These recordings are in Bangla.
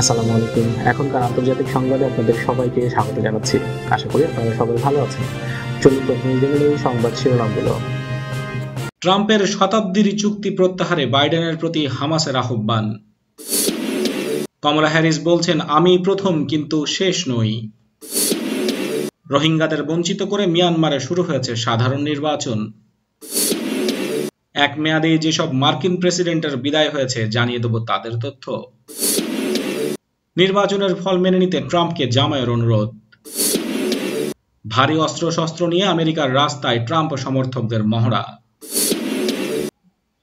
আসসালামু আলাইকুম। এখনকার আন্তর্জাতিক সংবাদে আপনাদের সবাইকে স্বাগত জানাচ্ছি। আশা করি আপনারা সবাই ভালো আছেন। চলুন প্রথমে জেনে নেই সংবাদ শিরোনামগুলো। ট্রাম্পের শতাব্দীর চুক্তি প্রত্যাহারে বাইডেনের প্রতি হামাসের আহ্বান। কমলা হ্যারিস বলছেন, আমি প্রথম কিন্তু শেষ নই। রোহিঙ্গাদের বঞ্চিত করে মিয়ানমারে শুরু হয়েছে সাধারণ নির্বাচন। এক মেয়াদে যেসব মার্কিন প্রেসিডেন্টের বিদায় হয়েছে জানিয়ে দেব তাদের তথ্য। নির্বাচনের ফল মেনে নিতে ট্রাম্পকে জামায়াতের অনুরোধ। ভারী অস্ত্রশস্ত্র নিয়ে আমেরিকার রাস্তায় ট্রাম্প সমর্থকদের মহড়া।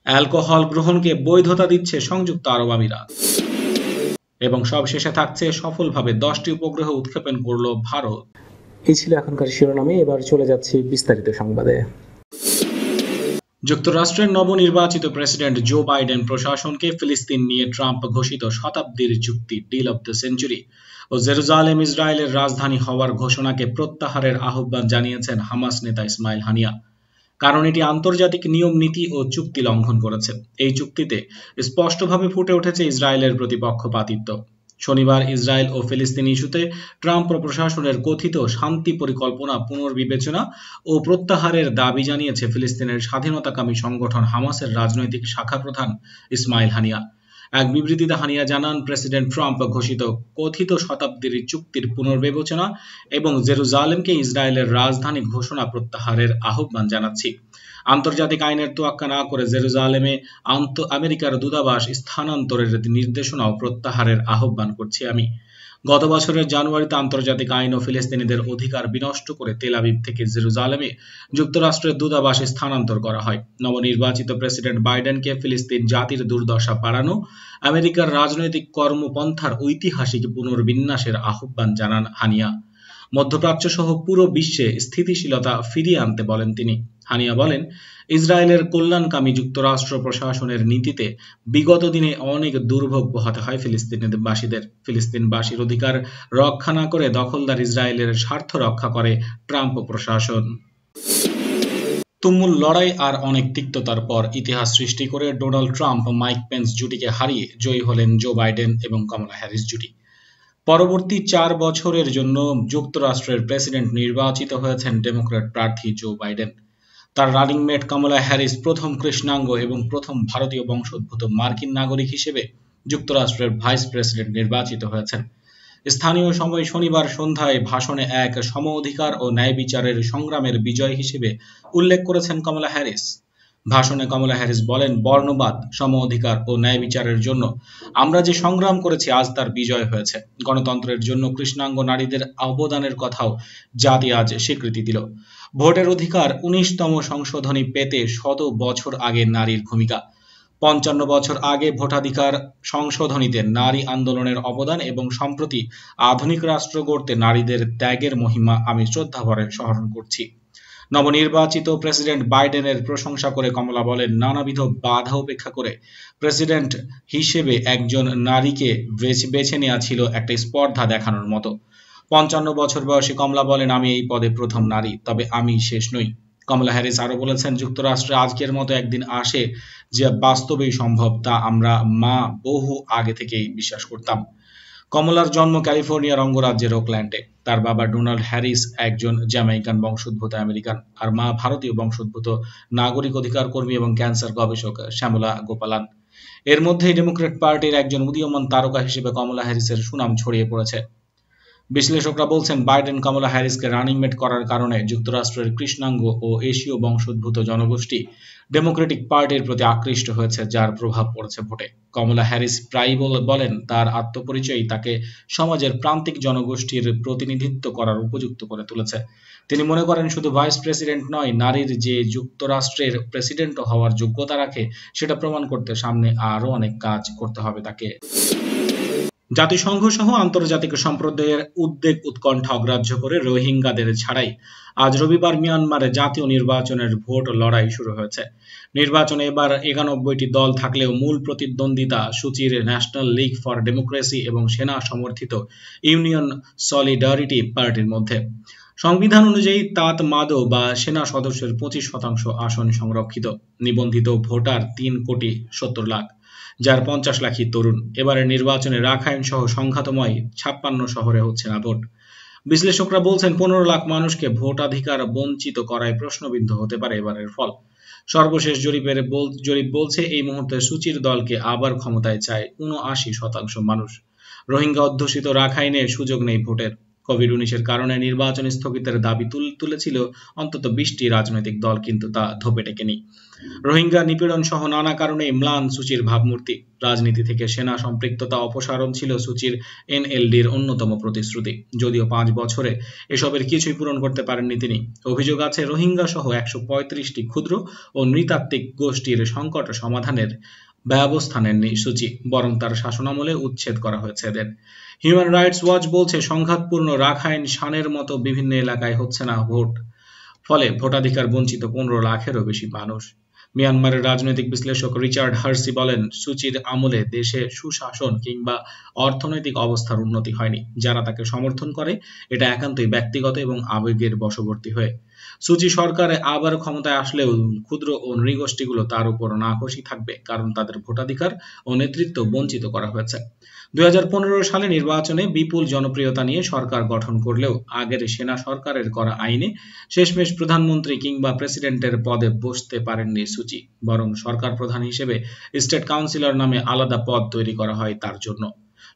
অ্যালকোহল গ্রহণকে বৈধতা দিচ্ছে সংযুক্ত আরব আমিরাত। এবং সবশেষে থাকছে সফলভাবে 10টি উপগ্রহ উৎক্ষেপণ করল ভারত। এই ছিল এখনকার শিরোনামে। এবার চলে যাচ্ছি বিস্তারিত সংবাদে। যুক্তরাষ্ট্রের নবনির্বাচিত প্রেসিডেন্ট জো বাইডেন প্রশাসনকে ফিলিস্তিন নিয়ে ট্রাম্প ঘোষিত শতাব্দীর চুক্তি ডিল অব দ্য সেঞ্চুরি ও জেরুজালেম ইসরায়েলের রাজধানী হওয়ার ঘোষণাকে প্রত্যাহারের আহ্বান জানিয়েছেন হামাস নেতা ইসমাইল হানিয়া। কারণ এটি আন্তর্জাতিক নিয়ম নীতি ও চুক্তি লঙ্ঘন করেছে। এই চুক্তিতে স্পষ্টভাবে ফুটে উঠেছে ইসরায়েলের প্রতি পক্ষপাতিত্ব। শনিবার ইসরায়েল ও ফিলিস্তিন ইস্যুতে ট্রাম্প প্রশাসনের কথিত শান্তি পরিকল্পনা পুনর্বিবেচনা ও প্রত্যাহারের দাবি জানিয়েছে ফিলিস্তিনের স্বাধীনতাকামী সংগঠন হামাসের রাজনৈতিক শাখা প্রধান ইসমাইল হানিয়া। এক বিবৃতিতে হানিয়া জানান, প্রেসিডেন্ট ট্রাম্প ঘোষিত কথিত শতাব্দীর চুক্তির পুনর্বিবেচনা এবং জেরুজালেমকে ইসরায়েলের রাজধানী ঘোষণা প্রত্যাহারের আহ্বান জানাচ্ছি। আন্তর্জাতিক আইনের তোয়াক্কা না করে জেরুজালেমে আমেরিকার দূতাবাস স্থানান্তরের নির্দেশনাও প্রত্যাহারের আহ্বান করছি আমি। গত বছরের জানুয়ারিতে আন্তর্জাতিক আইন ও ফিলিস্তিনিদের অধিকার বিনষ্ট করে তেল আবিব থেকে জেরুজালেমে যুক্তরাষ্ট্রের দূতাবাস স্থানান্তর করা হয়। নবনির্বাচিত প্রেসিডেন্ট বাইডেনকে ফিলিস্তিন জাতির দুর্দশা বাড়ানো আমেরিকার রাজনৈতিক কর্মপন্থার ঐতিহাসিক পুনর্বিন্যাসের আহ্বান জানান হানিয়া। মধ্যপ্রাচ্য সহ পুরো বিশ্বে স্থিতিশীলতা ফিরিয়ে আনতে বলেন তিনি। হানিয়া বলেন, ইসরায়েলের কল্যাণকামী যুক্তরাষ্ট্র প্রশাসনের নীতিতে বিগত দিনে অনেক দুর্ভোগ পোহাতে হয় ফিলিস্তিনবাসীদের। ফিলিস্তিনবাসীর অধিকার রক্ষা না করে দখলদার ইসরায়েলের স্বার্থ রক্ষা করে ট্রাম্প প্রশাসন। তুমুল লড়াই আর অনেক তিক্ততার পর ইতিহাস সৃষ্টি করে ডোনাল্ড ট্রাম্প মাইক পেন্স জুটিকে হারিয়ে জয়ী হলেন জো বাইডেন এবং কমলা হ্যারিস জুটি। পরবর্তী 4 বছরের জন্য যুক্তরাষ্ট্রের প্রেসিডেন্ট নির্বাচিত হয়েছেন ডেমোক্র্যাট প্রার্থী জো বাইডেন। তার রানিং মেট কমলা হ্যারিস প্রথম কৃষ্ণাঙ্গ এবং প্রথম ভারতীয় বংশোদ্ভূত মার্কিন নাগরিক হিসেবে যুক্তরাষ্ট্রের ভাইস প্রেসিডেন্ট নির্বাচিত হয়েছেন। স্থানীয় সময় শনিবার সন্ধ্যায় ভাষণে এক সম অধিকার ও ন্যায় বিচারের সংগ্রামের বিজয় হিসেবে উল্লেখ করেছেন কমলা হ্যারিস। ভাষণে কমলা হ্যারিস বলেন, বর্ণবাদ, সম অধিকার ও ন্যায় বিচারের জন্য আমরা যে সংগ্রাম করেছি আজ তার বিজয় হয়েছে। গণতন্ত্রের জন্য কৃষ্ণাঙ্গ নারীদের অবদানের কথাও জাতি আজ স্বীকৃতি দিল। ভোটের অধিকার 19তম সংশোধনী পেতে 100 বছর আগে নারীর ভূমিকা। 55 বছর আগে ভোটাধিকার সংশোধনীতে নারী আন্দোলনের অবদান এবং সম্প্রতি আধুনিক রাষ্ট্র গড়তে নারীদের ত্যাগের মহিমা আমি শ্রদ্ধাভরে স্মরণ করছি। নবনির্বাচিত প্রেসিডেন্ট বাইডেনের প্রশংসা করে কমলা বলেন, নানাবিধ বাধা উপেক্ষা করে প্রেসিডেন্ট হিসেবে একজন নারীকে বেছে নেওয়া ছিল একটা স্পর্ধা দেখানোর মতো। 55 বছর বয়সী কমলা বলেন, আমি এই পদে প্রথম নারী, তবে আমি শেষ নই। কমলা হ্যারিস আরো বলেছেন, যুক্তরাষ্ট্রে আজকের মতো একদিন আসে যে বাস্তবেই সম্ভব, তা আমরা বহু আগে থেকেই বিশ্বাস করতাম। কমলার জন্ম ক্যালিফোর্নিয়ার অঙ্গরাজ্যের ওকল্যান্ডে। তার বাবা ডোনাল্ড হ্যারিস একজন জ্যামাইকান বংশোদ্ভূত আমেরিকান আর মা ভারতীয় বংশোদ্ভূত নাগরিক অধিকার কর্মী এবং ক্যান্সার গবেষক শ্যামলা গোপালান। এর মধ্যেই ডেমোক্র্যাট পার্টির একজন উদীয়মান তারকা হিসেবে কমলা হ্যারিসের সুনাম ছড়িয়ে পড়েছে। বিশ্লেষকরা বলছেন, বাইডেন কমলা হ্যারিসকে রানিং মেট করার কারণে যুক্তরাষ্ট্রের কৃষ্ণাঙ্গ ও এশীয় বংশোদ্ভূত জনগোষ্ঠী ডেমোক্রেটিক পার্টির প্রতি আকৃষ্ট হয়েছে, যার প্রভাব পড়েছে ভোটে। কমলা হ্যারিস প্রায়ই বলেন, তার আত্মপরিচয় তাকে সমাজের প্রান্তিক জনগোষ্ঠীর প্রতিনিধিত্ব করার উপযুক্ত করে তুলেছে। তিনি মনে করেন, শুধু ভাইস প্রেসিডেন্ট নয়, নারীর যে যুক্তরাষ্ট্রের প্রেসিডেন্ট হওয়ার যোগ্যতা রাখে সেটা প্রমাণ করতে সামনে আরও অনেক কাজ করতে হবে তাকে। জাতিসংঘ সহ আন্তর্জাতিক সম্প্রদায়ের উদ্বেগ উৎকণ্ঠা অগ্রাহ্য করে রোহিঙ্গাদের ছাড়াই আজ রবিবার মিয়ানমারে জাতীয় নির্বাচনের ভোট লড়াই শুরু হয়েছে। নির্বাচনে এবার 91টি দল থাকলেও মূল প্রতিদ্বন্দ্বিতা সূচির ন্যাশনাল লিগ ফর ডেমোক্রেসি এবং সেনা সমর্থিত ইউনিয়ন সলিডারিটি পার্টির মধ্যে। সংবিধান অনুযায়ী তাত মাদো বা সেনা সদস্যের 25% আসন সংরক্ষিত। নিবন্ধিত ভোটার 3,70,00,000। যার 50 লাখই তরুণ। এবারের নির্বাচনে রাখাইন সহ সংঘাতময় 56 শহরে হচ্ছে না ভোট। বিশ্লেষকরা বলছেন 15 লাখ মানুষকে ভোটাধিকার বঞ্চিত করায় প্রশ্নবিদ্ধ হতে পারে এবারের ফল। সর্বশেষ জরিপ বলছে এই মুহূর্তে সুচির দলকে আবার ক্ষমতায় চায় 79% মানুষ। রোহিঙ্গা অধ্যুষিত রাখাইনে সুযোগ নেই ভোটের। কোভিড-19 কারণে নির্বাচন স্থগিতের দাবি তুলেছিল অন্তত 20টি রাজনৈতিক দল, কিন্তু তা ধোপে টেকেনি। রোহিঙ্গা নিপীড়ন সহ নানা কারণে ম্লান সুচির ভাবমূর্তি। রাজনীতি থেকে সেনা সম্পৃক্ততা অপসারণ ছিল সুচির এনএলডির অন্যতম প্রতিশ্রুতি, যদিও 5 বছরে এসবের কিছুই পূরণ করতে পারেননি তিনি। অভিযোগ আছে রোহিঙ্গা সহ 135টি ক্ষুদ্র ও নৃতাত্ত্বিক গোষ্ঠীর সংকট সমাধানের ব্যবস্থা নেননি সুচি, বরং তার শাসনামলে উচ্ছেদ করা হয়েছে এদের। হিউম্যান রাইটস ওয়াচ বলছে সংঘাতপূর্ণ রাখাইন শানের মতো বিভিন্ন এলাকায় হচ্ছে না ভোট, ফলে ভোটাধিকার বঞ্চিত 15 লাখেরও বেশি মানুষ। মিয়ানমারের রাজনৈতিক বিশ্লেষক রিচার্ড হার্সি বলেন, সুচির আমলে দেশে সুশাসন কিংবা অর্থনৈতিক অবস্থার উন্নতি হয়নি। যারা তাকে সমর্থন করে এটা একান্তই ব্যক্তিগত এবং আবেগের বশবর্তী হয়ে। সুচি সরকারে আবার ক্ষমতায় আসলেও ক্ষুদ্র ও নৃগোষ্ঠীগুলো তার উপর নাখোশী থাকবে, কারণ তাদের ভোটাধিকার ও নেতৃত্ব বঞ্চিত করা হয়েছে। 2015 সালে নির্বাচনে বিপুল জনপ্রিয়তা নিয়ে সরকার গঠন করলেও আগের সেনা সরকারের করা আইনে শেষমেশ প্রধানমন্ত্রী কিংবা প্রেসিডেন্টের পদে বসতে পারেননি সুচি, বরং সরকার প্রধান হিসেবে স্টেট কাউন্সিলর নামে আলাদা পদ তৈরি করা হয় তার জন্য।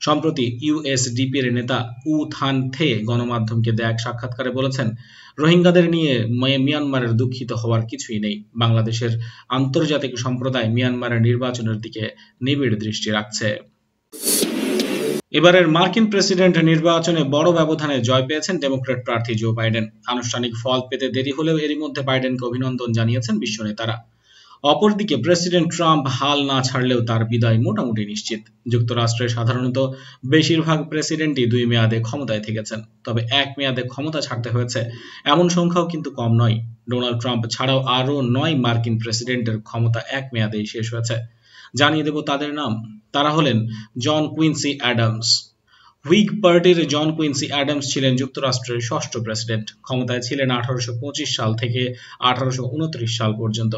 সম্প্রতি ইউএসডিপির নেতা উ থান থে গণমাধ্যমকে দেয়া এক সাক্ষাৎকারে বলেছেন, রোহিঙ্গাদের নিয়ে মিয়ানমারের দুঃখিত হওয়ার কিছুই নেই। বাংলাদেশের আন্তর্জাতিক সম্প্রদায় মিয়ানমারের নির্বাচনের দিকে নিবিড় দৃষ্টি রাখছে। এবারের মার্কিন প্রেসিডেন্ট নির্বাচনে বড় ব্যবধানে জয় পেয়েছেন ডেমোক্র্যাট প্রার্থী জো বাইডেন। আনুষ্ঠানিক ফল পেতে দেরি হলেও এরই মধ্যে বাইডেনকে অভিনন্দন জানিয়েছেন বিশ্ব নেতারা। অপরদিকে প্রেসিডেন্ট ট্রাম্প হাল না ছাড়লেও তার বিদায় মোটামুটি নিশ্চিত। যুক্তরাষ্ট্রে সাধারণত বেশিরভাগ প্রেসিডেন্টই 2 মেয়াদে ক্ষমতায় থেকেছেন, তবে 1 মেয়াদে ক্ষমতা ছাড়তে হয়েছে এমন সংখ্যাও কিন্তু কম নয়। ডোনাল্ড ট্রাম্প ছাড়াও আরও 9 মার্কিন প্রেসিডেন্টের ক্ষমতা 1 মেয়াদেই শেষ হয়েছে। জানিয়ে দেব তাদের নাম। তারা হলেন জন কুইন্সি অ্যাডামস। হুইগ পার্টির জন কুইন্সি অ্যাডামস ছিলেন যুক্তরাষ্ট্রের 6ষ্ঠ প্রেসিডেন্ট। ক্ষমতায় ছিলেন 1825 সাল থেকে 1829 সাল পর্যন্ত।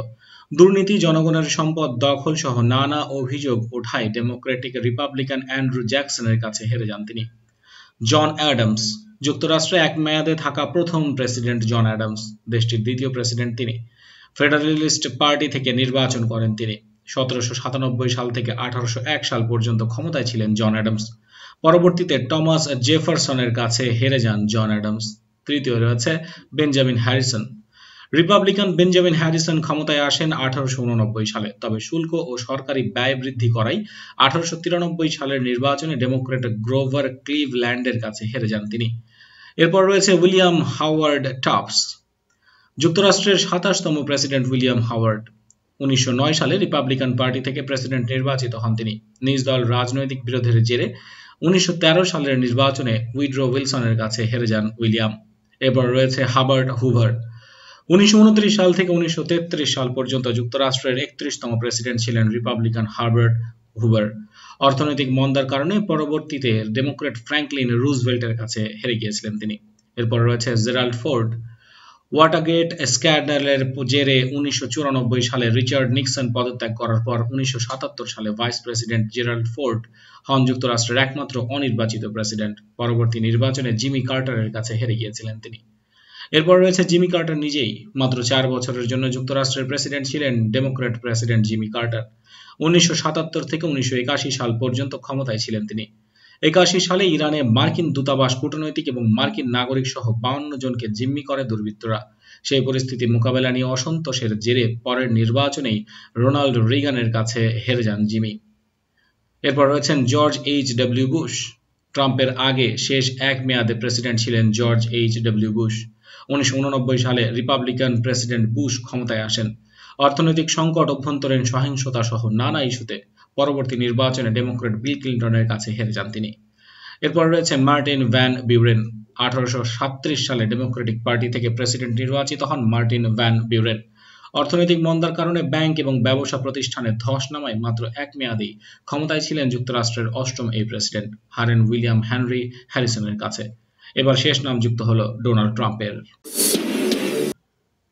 দুর্নীতি, জনগণের সম্পদ দখল সহ নানা অভিযোগ ওঠায় ডেমোক্রেটিক রিপাবলিকান অ্যান্ড্রু জ্যাকসনের কাছে হেরে যান তিনি। জন অ্যাডামস যুক্তরাষ্ট্রে 1 মেয়াদে থাকা প্রথম প্রেসিডেন্ট। জন অ্যাডামস দেশটির 2য় প্রেসিডেন্ট তিনি। ফেডারেলিস্ট পার্টি থেকে নির্বাচন করেন তিনি। 1797 সাল থেকে 1801 সাল পর্যন্ত ক্ষমতায় ছিলেন জন অ্যাডামস। পরবর্তীতে টমাস জেফারসনের কাছে হেরে যান জন অ্যাডামস। তৃতীয় রয়েছে Benjamin Harrison. Republican Benjamin Harrison ক্ষমতায় আসেন 1889 সালে, তবে শুল্ক ও সরকারি ব্যয় বৃদ্ধি করায় 1893 সালের নির্বাচনে ডেমোক্রেট গ্রোভার ক্লিভল্যান্ডের কাছে হেরে যান তিনি। এরপর রয়েছে উইলিয়াম হাওয়ার্ড টাফটস। যুক্তরাষ্ট্রের 27তম প্রেসিডেন্ট উইলিয়াম হাওয়ার্ড। 1909 সালে রিপাবলিকান পার্টি থেকে প্রেসিডেন্ট নির্বাচিত হন তিনি। নিজ দল রাজনৈতিক বিরোধের জেরে 1913 সালের নির্বাচনে উইড্রো উইলসনের কাছে হেরে যান উইলিয়াম। এরপর রয়েছে হাবার্ট হুভার। 1929 সাল থেকে 1933 সাল পর্যন্ত যুক্তরাষ্ট্রের 31তম প্রেসিডেন্ট ছিলেন রিপাবলিকান হাবার্ট হুভার। অর্থনৈতিক মন্দার কারণে পরবর্তীতে ডেমোক্রেট ফ্র্যাঙ্কলিন রুজভেল্টের কাছে হেরে গিয়েছিলেন তিনি। এরপর রয়েছে জেরাল্ড ফোর্ড। ওয়াটারগেট স্ক্যান্ডালের জেরে 1994 সালে রিচার্ড নিক্সন পদত্যাগ করার পর 1977 সালে ভাইস প্রেসিডেন্ট জেরাল্ড ফোর্ড হন যুক্তরাষ্ট্রের একমাত্র অনির্বাচিত প্রেসিডেন্ট। পরবর্তী নির্বাচনে জিমি কার্টারের কাছে হেরে গিয়েছিলেন তিনি। এরপর রয়েছে জিমি কার্টার নিজেই। মাত্র 4 বছরের জন্য যুক্তরাষ্ট্রের প্রেসিডেন্ট ছিলেন ডেমোক্র্যাট প্রেসিডেন্ট জিমি কার্টার। 1977 থেকে 1981 সাল পর্যন্ত ক্ষমতায় ছিলেন তিনি। 81 সালে ইরানে মার্কিন দূতাবাস, কূটনৈতিক এবং মার্কিন নাগরিক সহ 52 জনকে জিম্মি করে দুর্বৃত্তরা। সেই পরিস্থিতি মোকাবেলা নিয়ে অসন্তোষের জেরে পরের নির্বাচনেই রোনাল্ড রিগানের কাছে হেরে যান জিমি। এরপর রয়েছেন জর্জ এইচ.ডব্লিউ. বুশ। ট্রাম্পের আগে শেষ 1 মেয়াদে প্রেসিডেন্ট ছিলেন জর্জ এইচ.ডব্লিউ. বুশ। 1989 সালে রিপাবলিকান প্রেসিডেন্ট বুশ ক্ষমতায় আসেন। অর্থনৈতিক সংকট, অভ্যন্তরীণ সহিংসতা সহ নানা ইস্যুতে পরবর্তী নির্বাচনে ডেমোক্রেট বিল ক্লিন্টনের কাছে হেরে যান তিনি। এরপর রয়েছে মার্টিন ভ্যান বিউরেন। 1837 সালে ডেমোক্রেটিক পার্টি থেকে প্রেসিডেন্ট নির্বাচিত হন মার্টিন ভ্যান বিউরেন। অর্থনৈতিক মন্দার কারণে ব্যাংক এবং ব্যবসা প্রতিষ্ঠানে ধস নামায় মাত্র 1 মেয়াদেই ক্ষমতায় ছিলেন যুক্তরাষ্ট্রের 8ম এই প্রেসিডেন্ট। হারেন উইলিয়াম হেনরি হ্যারিসনের কাছে। এবার শেষ নাম যুক্ত হলো ডোনাল্ড ট্রাম্পের।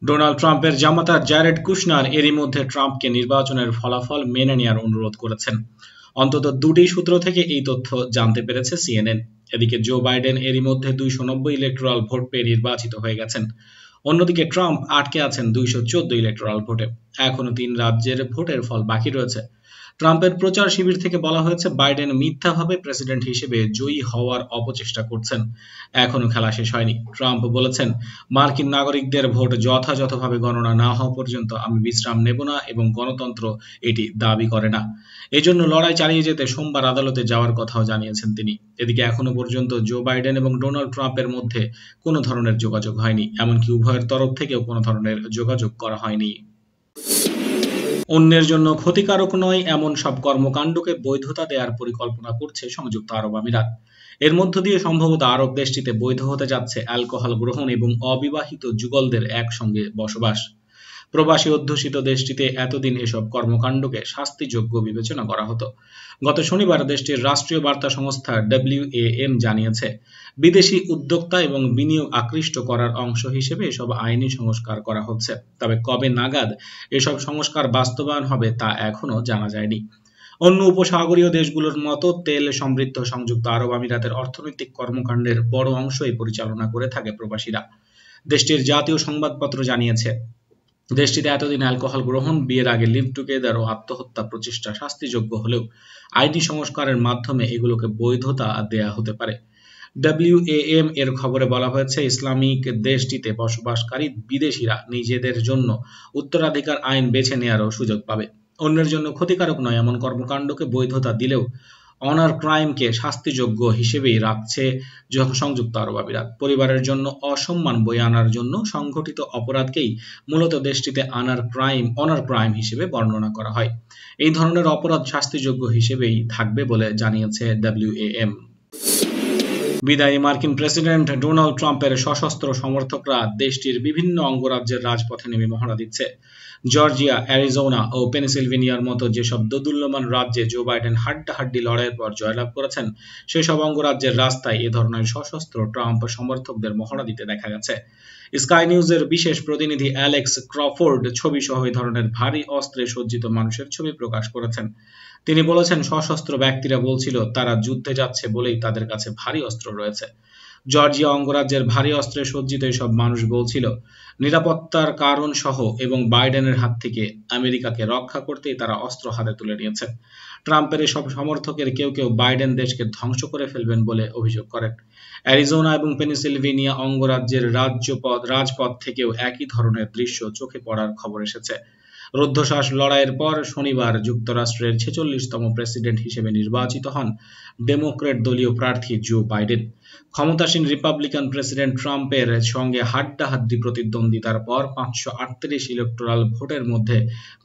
ডোনাল্ড ট্রাম্পের জামাতা জ্যারেড কুশনার এরই মধ্যে ট্রাম্পকে নির্বাচনের ফলাফল মেনে নেওয়ার অনুরোধ করেছেন। অন্তত দুটি সূত্র থেকে এই তথ্য জানতে পেরেছে সিএনএন। এদিকে জো বাইডেন এরই মধ্যে 290 ইলেকটোরাল ভোট পেয়ে নির্বাচিত হয়ে গেছেন। অন্যদিকে ট্রাম্প আটকে আছেন 214 ইলেকটোরাল ভোটে। এখনো 3 রাজ্যের ভোটের ফল বাকি রয়েছে। ট্রাম্পের প্রচার শিবির থেকে বলা হয়েছে বাইডেন মিথ্যাভাবে প্রেসিডেন্ট হিসেবে জয়ী হওয়ার অপচেষ্টা করছেন। এখনো খেলা শেষ হয়নি। ট্রাম্প বলেছেন, মার্কিন নাগরিকদের ভোট যথাযথভাবে গণনা না হওয়া পর্যন্ত আমি বিশ্রাম নেব না এবং গণতন্ত্র এটি দাবি করে না। এজন্য লড়াই চালিয়ে যেতে সোমবার আদালতে যাওয়ার কথাও জানিয়েছেন তিনি। এদিকে এখনো পর্যন্ত জো বাইডেন এবং ডোনাল্ড ট্রাম্পের মধ্যে কোনো ধরনের যোগাযোগ হয়নি, এমনকি উভয়ের তরফ থেকেও কোনো ধরনের যোগাযোগ করা হয়নি। অন্যের জন্য ক্ষতিকারক নয় এমন সব কর্মকাণ্ডকে বৈধতা দেওয়ার পরিকল্পনা করছে সংযুক্ত আরব আমিরাত। এর মধ্য দিয়ে সম্ভবত আরব দেশটিতে বৈধ হতে যাচ্ছে অ্যালকোহল গ্রহণ এবং অবিবাহিত যুগলদের একসঙ্গে বসবাস। প্রবাসী অধ্যুষিত দেশটিতে এতদিন এসব কর্মকাণ্ডকে শাস্তিযোগ্য বিবেচনা করা হতো। গত শনিবার দেশটির রাষ্ট্রীয় বার্তা সংস্থা WAM জানিয়েছে, বিদেশি উদ্যোক্তা এবং বিনিয়োগ আকৃষ্ট করার অংশ হিসেবে এসব আইনি সংস্কার করা হচ্ছে। তবে কবে নাগাদ এসব সংস্কার বাস্তবায়ন হবে তা এখনো জানা যায়নি। অন্য উপসাগরীয় দেশগুলোর মতো তেল সমৃদ্ধ সংযুক্ত আরব আমিরাতের অর্থনৈতিক কর্মকাণ্ডের বড় অংশই পরিচালনা করে থাকে প্রবাসীরা। দেশটির জাতীয় সংবাদপত্র জানিয়েছে, দেশটিতে এতদিন অ্যালকোহল গ্রহণ, বিয়ের আগে লিভ টুগেদার ও আত্মহত্যা প্রচেষ্টা শাস্তিযোগ্য হলেও আইনি সংস্কারের মাধ্যমে এগুলোকে বৈধতা দেয়া হতে পারে। WAM এর খবরে বলা হয়েছে, ইসলামিক দেশটিতে বসবাসকারী বিদেশিরা নিজেদের জন্য উত্তরাধিকার আইন বেছে নেওয়ারও সুযোগ পাবে। অন্যের জন্য ক্ষতিকারক নয় এমন কর্মকাণ্ডকে বৈধতা দিলেও অনার ক্রাইমকে শাস্তিযোগ্য হিসেবেই রাখছে সংযুক্ত আরব আমিরাত। পরিবারের জন্য অসম্মান বয়ে আনার জন্য সংঘটিত অপরাধকেই মূলত দেশটিতে অনার ক্রাইম হিসেবে বর্ণনা করা হয়। এই ধরনের অপরাধ শাস্তিযোগ্য হিসেবেই থাকবে বলে জানিয়েছে WAM। বিদায়ী মার্কিন প্রেসিডেন্ট ডোনাল্ড ট্রাম্পের সশস্ত্র সমর্থকরা দেশটির বিভিন্ন অঙ্গরাজ্যের রাজপথে নেমে মহড়া দিচ্ছে। জর্জিয়া, অ্যারিজোনা ও পেনসিলভেনিয়ার মতো যেসব দোদুল্যমান রাজ্যে জো বাইডেন হাড্ডাহাড্ডি লড়াইয়ের পর জয়লাভ করেছেন, সেসব অঙ্গরাজ্যের রাস্তায় এ ধরনের সশস্ত্র ট্রাম্প সমর্থকদের মহড়া দিতে দেখা গেছে। স্কাই নিউজের বিশেষ প্রতিনিধি অ্যালেক্স ক্রফোর্ড ছবি সহ এই ধরনের ভারী অস্ত্রে সজ্জিত মানুষের ছবি প্রকাশ করেছেন। তিনি বলেছেন, সশস্ত্র ব্যক্তিরা বলছিল তারা যুদ্ধে যাচ্ছে বলেই তাদের কাছে ভারী অস্ত্র রয়েছে। জর্জিয়া অঙ্গরাজ্যের ভারী অস্ত্রে সজ্জিত এসব মানুষ বলছিল, নিরাপত্তার কারণ সহ এবং বাইডেনের হাত থেকে আমেরিকাকে রক্ষা করতেই তারা অস্ত্র হাতে তুলে নিয়েছেন। ট্রাম্পের এসব সমর্থকের কেউ কেউ বাইডেন দেশকে ধ্বংস করে ফেলবেন বলে অভিযোগ করেন। অ্যারিজোনা এবং পেনসিলভেনিয়া অঙ্গরাজ্যের রাজপথ থেকেও একই ধরনের দৃশ্য চোখে পড়ার খবর এসেছে। রুদ্ধশ্বাস লড়াইয়ের পর শনিবার যুক্তরাষ্ট্রের 46তম প্রেসিডেন্ট হিসেবে নির্বাচিত হন ডেমোক্র্যাট দলীয় প্রার্থী জো বাইডেন। ক্ষমতাসীন রিপাবলিকান প্রেসিডেন্ট ট্রাম্পের সঙ্গে হাড্ডাহাড্ডি প্রতিদ্বন্দ্বিতার পর 538 ইলেকটোরাল ভোটের মধ্যে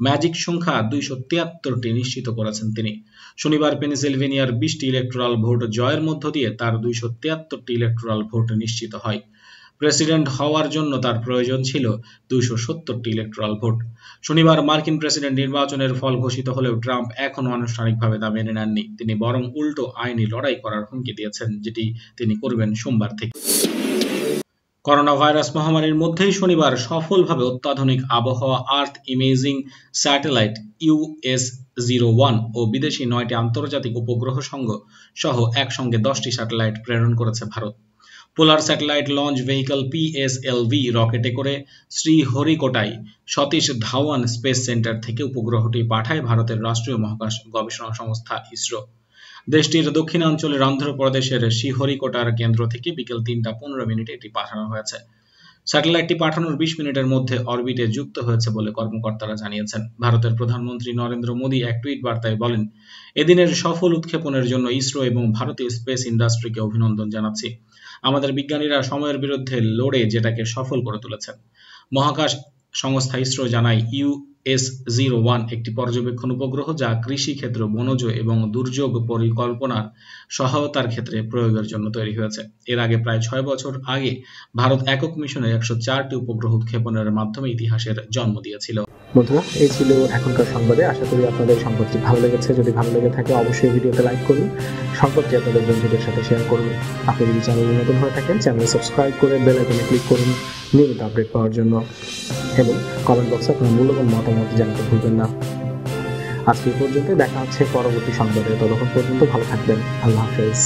ম্যাজিক সংখ্যা 273টি নিশ্চিত করেছেন তিনি। শনিবার পেনসিলভেনিয়ার 20টি ইলেকটোরাল ভোট জয়ের মধ্য দিয়ে তার 273টি ইলেকটোরাল ভোট নিশ্চিত হয়। প্রেসিডেন্ট হওয়ার জন্য তার প্রয়োজন ছিল 270টি ইলেকটোরাল ভোট। শনিবার মার্কিন প্রেসিডেন্ট নির্বাচনের ফল ঘোষিত হলেও ট্রাম্প এখনো আনুষ্ঠানিকভাবে তা মেনে নেননি। তিনি বরং উল্টো আইনি লড়াই করার হুমকি দিয়েছেন, যেটি তিনি করবেন সোমবার থেকে। করোনা ভাইরাস মহামারীর মধ্যেই শনিবার সফলভাবে অত্যাধুনিক আবহাওয়া আর্থ ইমেজিং স্যাটেলাইট US-01 ও বিদেশি 9টি আন্তর্জাতিক উপগ্রহ সহ একসঙ্গে 10টি স্যাটেলাইট প্রেরণ করেছে Bharat. Polar satellite launch vehicle PSLV রকেটে করে শ্রীহরিকোটায় সতীশ ধাওয়ান স্পেস সেন্টার থেকে উপগ্রহটি পাঠায় ভারতের রাষ্ট্রীয় মহাকাশ গবেষণা সংস্থা ইসরো। দেশটির দক্ষিণাঞ্চলের অন্ধ্রপ্রদেশের শ্রীহরিকোটার কেন্দ্র থেকে বিকেল 3:15 এটি পাঠানো হয়েছে। স্যাটেলাইটটি পাঠানোর 20 মিনিটের মধ্যে অরবিটে যুক্ত হয়েছে বলে কর্মকর্তারা জানিয়েছেন। ভারতের প্রধানমন্ত্রী নরেন্দ্র মোদী এক টুইট বার্তায় বলেন, এদিনের সফল উৎক্ষেপণের জন্য ইসরো এবং ভারতীয় স্পেস ইন্ডাস্ট্রিকে অভিনন্দন জানাচ্ছি। আমাদের বিজ্ঞানীরা সময়ের বিরুদ্ধে লড়ে যেটাকে সফল করে তুলেছেন। মহাকাশ সংস্থা ইসরো জানায়, US-01 একটি পর্যবেক্ষণ উপগ্রহ যা কৃষি ক্ষেত্র, বনজ এবং দুর্যোগ পরিকল্পনার সহায়তার ক্ষেত্রে প্রয়োগের জন্য তৈরি হয়েছে। এর আগে প্রায় 6 বছর আগে ভারত একক মিশনে 104টি উপগ্রহ উৎক্ষেপণের মাধ্যমে ইতিহাসের জন্ম দিয়েছিল। বন্ধুরা, এই ছিল এখনকার সংবাদে। আশা করি আপনাদের সংবাদটি ভালো লেগেছে। যদি ভালো লেগে থাকে অবশ্যই ভিডিওতে লাইক করুন, সংবাদটি আপনাদের বন্ধুদের সাথে শেয়ার করুন। আপনি যদি চ্যানেলে নতুন হয়ে থাকেন, চ্যানেল সাবস্ক্রাইব করে বেল আইকনে ক্লিক করুন নিয়মিত আপডেট পাওয়ার জন্য, এবং কমেন্ট বক্সে আপনার মূল্যবান মতামত জানাতে ভুলবেন না। আজকে এই পর্যন্ত, দেখা হচ্ছে পরবর্তী সংবাদে। ততক্ষণ পর্যন্ত ভালো থাকবেন। আল্লাহ হাফেজ।